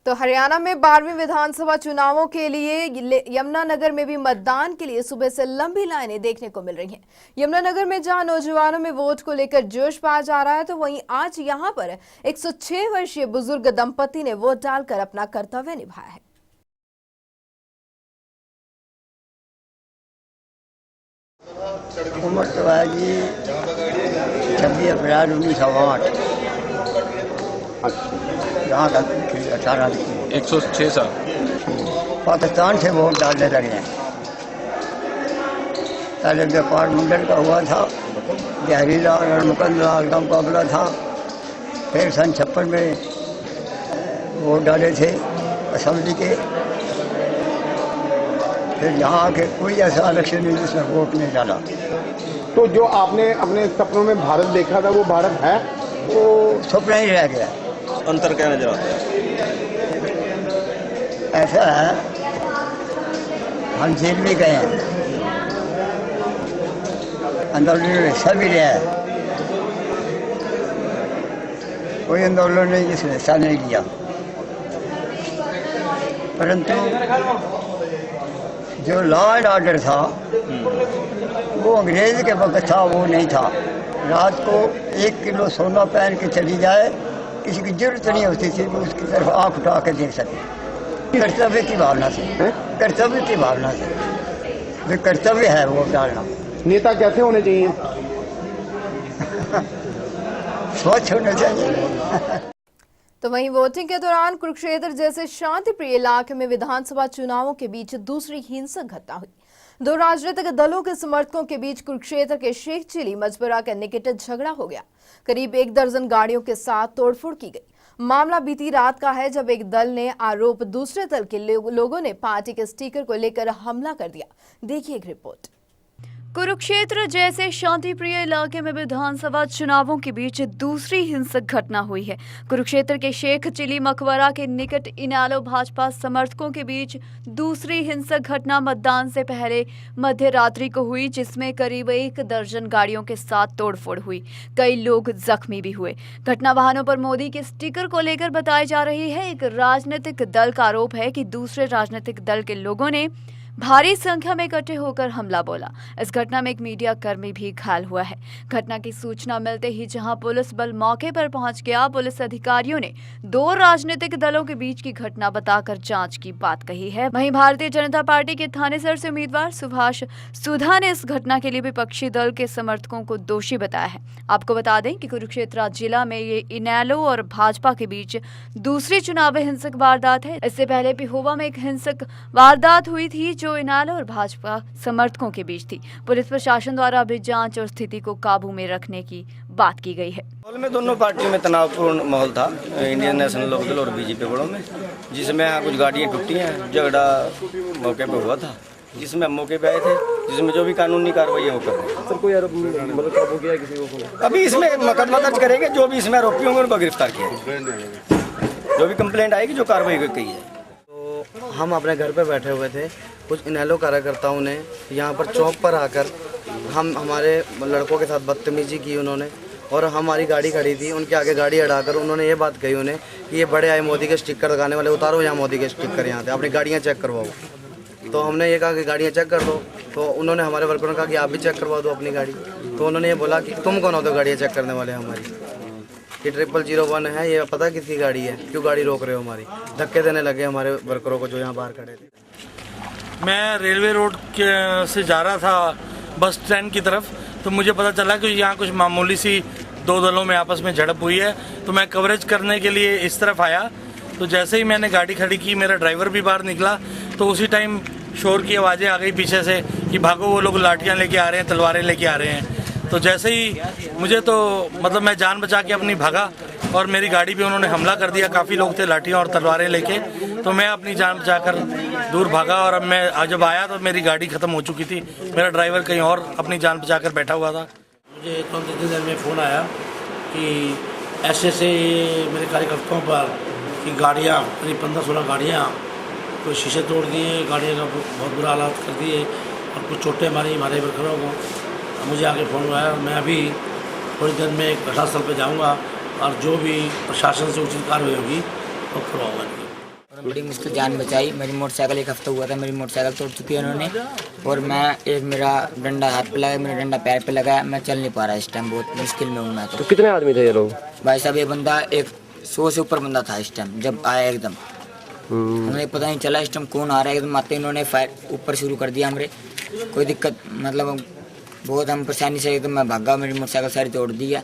तो हरियाणा में 12वीं विधानसभा चुनावों के लिए यमुनानगर में भी मतदान के लिए सुबह से लंबी लाइनें देखने को मिल रही हैं। यमुनानगर में जहां नौजवानों में वोट को लेकर जोश पाया जा रहा है, तो वहीं आज यहां पर 106 वर्षीय बुजुर्ग दंपति ने वोट डालकर अपना कर्तव्य निभाया है। उम्र तो है जी 26 अप्रैल 1908। यहाँ तक 18 106 साल पाकिस्तान से वोट डालने लगे हैं। पहले व्यापार मंडल का हुआ था, जहरीलाल और मुकंदलाल का मुकाबला था। फिर सन 56 में वोट डाले थे असेंबली के। फिर यहाँ आके कोई ऐसा इलेक्शन नहीं जिसमें वोट नहीं डाला। तो जो आपने अपने सपनों में भारत देखा था वो भारत है, वो सपना ही रह गया। अंतर क्या नजर आता है? ऐसा है, हम जेल में गए हैं, आंदोलन में हिस्सा भी लिया है, कोई आंदोलन नहीं जिसमें हिस्सा नहीं लिया। परंतु जो लॉ एंड ऑर्डर था वो अंग्रेज के वक्त था, वो नहीं था। रात को 1 किलो सोना पहन के चली जाए, किसी की जरूरत नहीं होती थी कि उसकी तरफ आँख उठा के देख सके। कर्तव्य की भावना से, कर्तव्य की भावना से, जो कर्तव्य है वो डालना। नेता कैसे होने चाहिए? स्वच्छ होना चाहिए। तो वहीं वोटिंग के दौरान कुरुक्षेत्र जैसे शांतिप्रिय इलाके में विधानसभा चुनावों के बीच दूसरी हिंसक घटना हुई। 2 राजनीतिक दलों के समर्थकों के बीच कुरुक्षेत्र के शेख चिली मजबरा का निकट झगड़ा हो गया। करीब 1 दर्जन गाड़ियों के साथ तोड़फोड़ की गई। मामला बीती रात का है, जब एक दल ने आरोप दूसरे दल के लोगों ने पार्टी के स्टिकर को लेकर हमला कर दिया। देखिए एक रिपोर्ट। कुरुक्षेत्र जैसे शांतिप्रिय इलाके में विधानसभा चुनावों के बीच दूसरी हिंसक घटना हुई है। कुरुक्षेत्र के शेख चिली मकबरा के निकट इनेलो भाजपा समर्थकों के बीच दूसरी हिंसक घटना मतदान से पहले मध्य रात्रि को हुई, जिसमें करीब 1 दर्जन गाड़ियों के साथ तोड़फोड़ हुई। कई लोग जख्मी भी हुए। घटना वाहनों पर मोदी के स्टिकर को लेकर बताई जा रही है। एक राजनीतिक दल का आरोप है कि दूसरे राजनीतिक दल के लोगों ने भारी संख्या में इकट्ठे होकर हमला बोला। इस घटना में एक मीडिया कर्मी भी घायल हुआ है। घटना की सूचना मिलते ही जहां पुलिस बल मौके पर पहुंच गया, पुलिस अधिकारियों ने 2 राजनीतिक दलों के बीच की घटना बताकर जांच की बात कही है। वहीं भारतीय जनता पार्टी के थानेसर से उम्मीदवार सुभाष सुधा ने इस घटना के लिए विपक्षी दल के समर्थकों को दोषी बताया है। आपको बता दें कि कुरुक्षेत्र जिला में ये इनेलो और भाजपा के बीच दूसरी चुनावी हिंसक वारदात है। इससे पहले पिहोवा में एक हिंसक वारदात हुई थी जो इनेलो और भाजपा समर्थकों के बीच थी। पुलिस प्रशासन द्वारा अभी जांच और स्थिति को काबू में रखने की बात की गई है। माहौल में दोनों पार्टियों में तनावपूर्ण माहौल था, इंडियन नेशनल लोकदल और बीजेपी बड़ों में, जिसमें कुछ गाड़ियां टूटी हैं। झगड़ा मौके पे हुआ था, जिसमें हम मौके पे आए थे, जिसमें जो भी कानूनी कार्रवाई हो कर रहे हैं। सर, कोई आरोप काबू किया किसी को? अभी इसमें मुकदमा दर्ज करेंगे, जो भी इसमें आरोपी होंगे उनको गिरफ्तार किया, जो भी कंप्लेंट आएगी, जो कार्रवाई की है। तो हम अपने घर पे बैठे हुए थे, कुछ इनेलो कार्यकर्ताओं ने यहाँ पर चौक पर आकर हमारे लड़कों के साथ बदतमीजी की उन्होंने, और हमारी गाड़ी खड़ी थी, उनके आगे गाड़ी अड़ाकर उन्होंने ये बात कही उन्हें कि ये बड़े आए मोदी के स्टिकर लगाने वाले, उतारो यहाँ मोदी के स्टिकर, यहाँ से अपनी गाड़ियाँ चेक करवाओ। तो हमने ये कहा कि गाड़ियाँ चेक कर दो, तो उन्होंने हमारे वर्करों ने कहा कि आप भी चेक करवा दो अपनी गाड़ी। तो उन्होंने ये बोला कि तुम कौन हो तो गाड़ियाँ चेक करने वाले हमारी, कि 0001 है, ये पता किसकी गाड़ी है, क्यों गाड़ी रोक रहे हो हमारी। धक्के देने लगे हमारे वर्करों को जो यहाँ बाहर खड़े थे। मैं रेलवे रोड से जा रहा था बस स्टैंड की तरफ, तो मुझे पता चला कि यहाँ कुछ मामूली सी 2 दलों में आपस में झड़प हुई है। तो मैं कवरेज करने के लिए इस तरफ आया, तो जैसे ही मैंने गाड़ी खड़ी की, मेरा ड्राइवर भी बाहर निकला, तो उसी टाइम शोर की आवाज़ें आ गई पीछे से कि भागो, वो लोग लाठियाँ लेके आ रहे हैं, तलवारें लेके आ रहे हैं। तो जैसे ही मुझे तो मतलब मैं जान बचा के अपनी भागा, और मेरी गाड़ी पे उन्होंने हमला कर दिया। काफ़ी लोग थे लाठियाँ और तलवारें लेके, तो मैं अपनी जान बचाकर दूर भागा। और अब मैं जब आया तो मेरी गाड़ी ख़त्म हो चुकी थी, मेरा ड्राइवर कहीं और अपनी जान बचाकर बैठा हुआ था। मुझे तुरंत इतनी देर में फ़ोन आया कि ऐसे मेरे कार्यकर्ताओं पर कि गाड़ियाँ करीब 15-16 गाड़ियाँ कोई शीशे तोड़ दिए, गाड़ियों का बहुत बुरा हालात कर दिए, और कुछ चोटें मारी हमारे वर्करों को। मुझे आगे फ़ोन आया, मैं अभी थोड़ी देर में घटनास्थल पर जाऊँगा और जो भी प्रशासन से उचित कार्रवाई होगी वो करवाऊँगा। बड़ी मुश्किल जान बचाई। मेरी मोटरसाइकिल एक हफ्ता हुआ था, मेरी मोटरसाइकिल तोड़ चुकी है उन्होंने, और मैं मेरा डंडा हाथ पे लगा, मेरा डंडा पैर पे लगा, मैं चल नहीं पा रहा इस टाइम, बहुत मुश्किल में हूँ मैं। तो कितने आदमी थे ये लोग? भाई साहब ये बंदा 100 से ऊपर बंदा था इस टाइम जब आया एकदम। हमें पता नहीं चला इस टाइम कौन आ रहा है, एकदम आते इन्होंने फायर ऊपर शुरू कर दिया हमारे। कोई दिक्कत मतलब बहुत हम परेशानी से एकदम मैं भागा, मेरी मोटरसाइकिल सारी तोड़ दी है।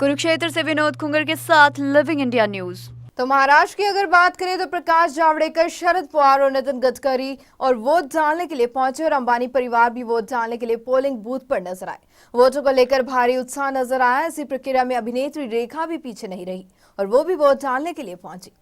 कुरुक्षेत्र से विनोद खुंगर के साथ लिविंग इंडिया न्यूज। तो महाराष्ट्र की अगर बात करें तो प्रकाश जावड़ेकर, शरद पवार और नितिन गडकरी और वोट डालने के लिए पहुंचे, और अंबानी परिवार भी वोट डालने के लिए पोलिंग बूथ पर नजर आए। वोटों को लेकर भारी उत्साह नजर आया। इसी प्रक्रिया में अभिनेत्री रेखा भी पीछे नहीं रही और वो भी वोट डालने के लिए पहुंची।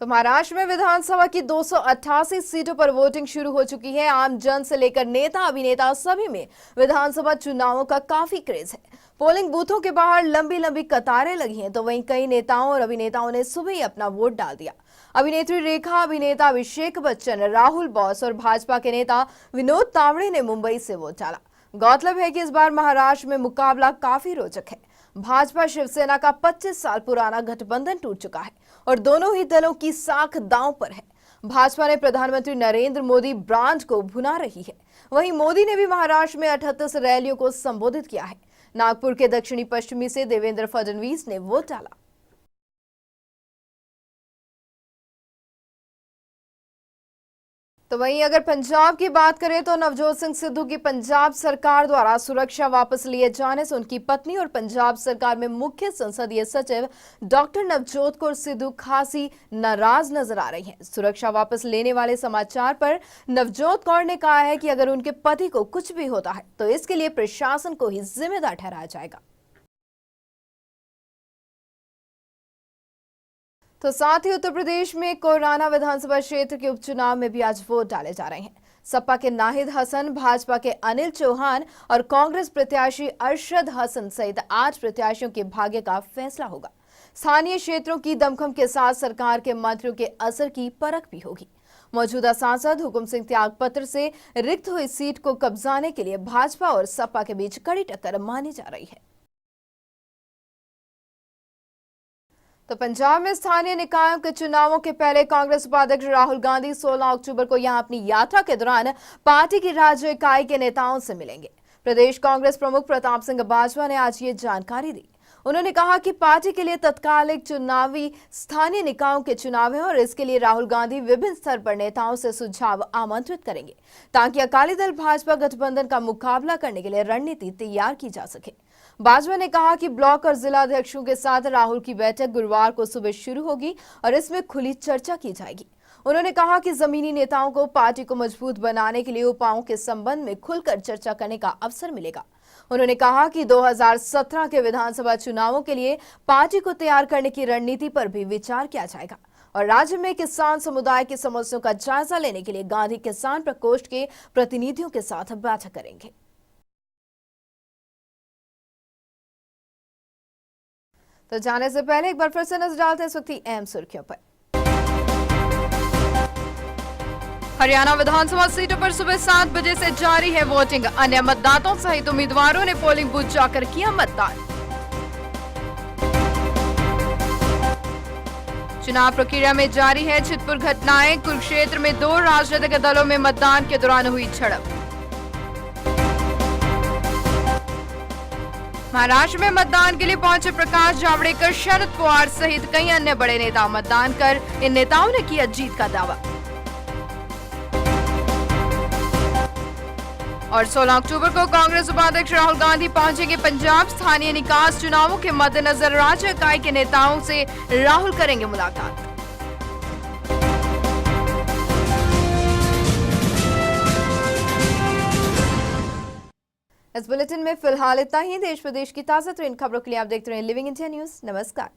तो महाराष्ट्र में विधानसभा की 288 सीटों पर वोटिंग शुरू हो चुकी है। आम जन से लेकर नेता अभिनेता सभी में विधानसभा चुनावों का काफी क्रेज है। पोलिंग बूथों के बाहर लंबी लंबी कतारें लगी हैं, तो वहीं कई नेताओं और अभिनेताओं ने सुबह ही अपना वोट डाल दिया। अभिनेत्री रेखा, अभिनेता अभिषेक बच्चन, राहुल बोस और भाजपा के नेता विनोद तावड़े ने मुंबई से वोट डाला। गौरतलब है कि इस बार महाराष्ट्र में मुकाबला काफी रोचक है। भाजपा शिवसेना का 25 साल पुराना गठबंधन टूट चुका है और दोनों ही दलों की साख दांव पर है। भाजपा ने प्रधानमंत्री नरेंद्र मोदी ब्रांड को भुना रही है। वहीं मोदी ने भी महाराष्ट्र में 38 रैलियों को संबोधित किया है। नागपुर के दक्षिणी पश्चिमी से देवेंद्र फडणवीस ने वोट डाला। तो वहीं अगर पंजाब की बात करें तो नवजोत सिंह सिद्धू की पंजाब सरकार द्वारा सुरक्षा वापस लिए जाने से उनकी पत्नी और पंजाब सरकार में मुख्य संसदीय सचिव डॉक्टर नवजोत कौर सिद्धू खासी नाराज नजर आ रही हैं। सुरक्षा वापस लेने वाले समाचार पर नवजोत कौर ने कहा है कि अगर उनके पति को कुछ भी होता है तो इसके लिए प्रशासन को ही जिम्मेदार ठहराया जाएगा। तो साथ ही उत्तर प्रदेश में कोराना विधानसभा क्षेत्र के उपचुनाव में भी आज वोट डाले जा रहे हैं। सपा के नाहिद हसन, भाजपा के अनिल चौहान और कांग्रेस प्रत्याशी अरशद हसन सहित 8 प्रत्याशियों के भाग्य का फैसला होगा। स्थानीय क्षेत्रों की दमखम के साथ सरकार के मंत्रियों के असर की परख भी होगी। मौजूदा सांसद हुकुम सिंह त्यागपत्र से रिक्त हुई सीट को कब्जाने के लिए भाजपा और सपा के बीच कड़ी टक्कर मानी जा रही है। तो पंजाब में स्थानीय निकायों के चुनावों के पहले कांग्रेस उपाध्यक्ष राहुल गांधी 16 अक्टूबर को यहां अपनी यात्रा के दौरान पार्टी की राज्य इकाई के नेताओं से मिलेंगे। प्रदेश कांग्रेस प्रमुख प्रताप सिंह बाजवा ने आज ये जानकारी दी। उन्होंने कहा कि पार्टी के लिए तत्कालिक चुनावी स्थानीय निकायों के चुनाव है और इसके लिए राहुल गांधी विभिन्न स्तर पर नेताओं से सुझाव आमंत्रित करेंगे ताकि अकाली दल भाजपा गठबंधन का मुकाबला करने के लिए रणनीति तैयार की जा सके। बाजवा ने कहा कि ब्लॉक और जिला अध्यक्षों के साथ राहुल की बैठक गुरुवार को सुबह शुरू होगी और इसमें खुली चर्चा की जाएगी। उन्होंने कहा कि जमीनी नेताओं को पार्टी को मजबूत बनाने के लिए उपायों के संबंध में खुलकर चर्चा करने का अवसर मिलेगा। उन्होंने कहा कि 2017 के विधानसभा चुनावों के लिए पार्टी को तैयार करने की रणनीति पर भी विचार किया जाएगा और राज्य में किसान समुदाय की समस्याओं का जायजा लेने के लिए गांधी किसान प्रकोष्ठ के प्रतिनिधियों के साथ बैठक करेंगे। तो जाने से पहले एक बार फिर से नजर डालते हैं इस वक्त की अहम सुर्खियों पर। हरियाणा विधानसभा सीटों पर सुबह 7 बजे से जारी है वोटिंग। अन्य मतदाताओं सहित उम्मीदवारों ने पोलिंग बूथ जाकर किया मतदान। चुनाव प्रक्रिया में जारी है छिटपुट घटनाएं। कुरुक्षेत्र में 2 राजनीतिक दलों में मतदान के दौरान हुई झड़प। महाराष्ट्र में मतदान के लिए पहुंचे प्रकाश जावड़ेकर, शरद पवार सहित कई अन्य बड़े नेता मतदान कर इन नेताओं ने किया जीत का दावा। और 16 अक्टूबर को कांग्रेस उपाध्यक्ष राहुल गांधी पहुंचेंगे पंजाब। स्थानीय निकाय चुनावों के मद्देनजर राज्य इकाई के नेताओं से राहुल करेंगे मुलाकात। इस बुलेटिन में फिलहाल इतना ही। देश प्रदेश की ताजा तरीन खबरों के लिए आप देखते रहे लिविंग इंडिया न्यूज। नमस्कार।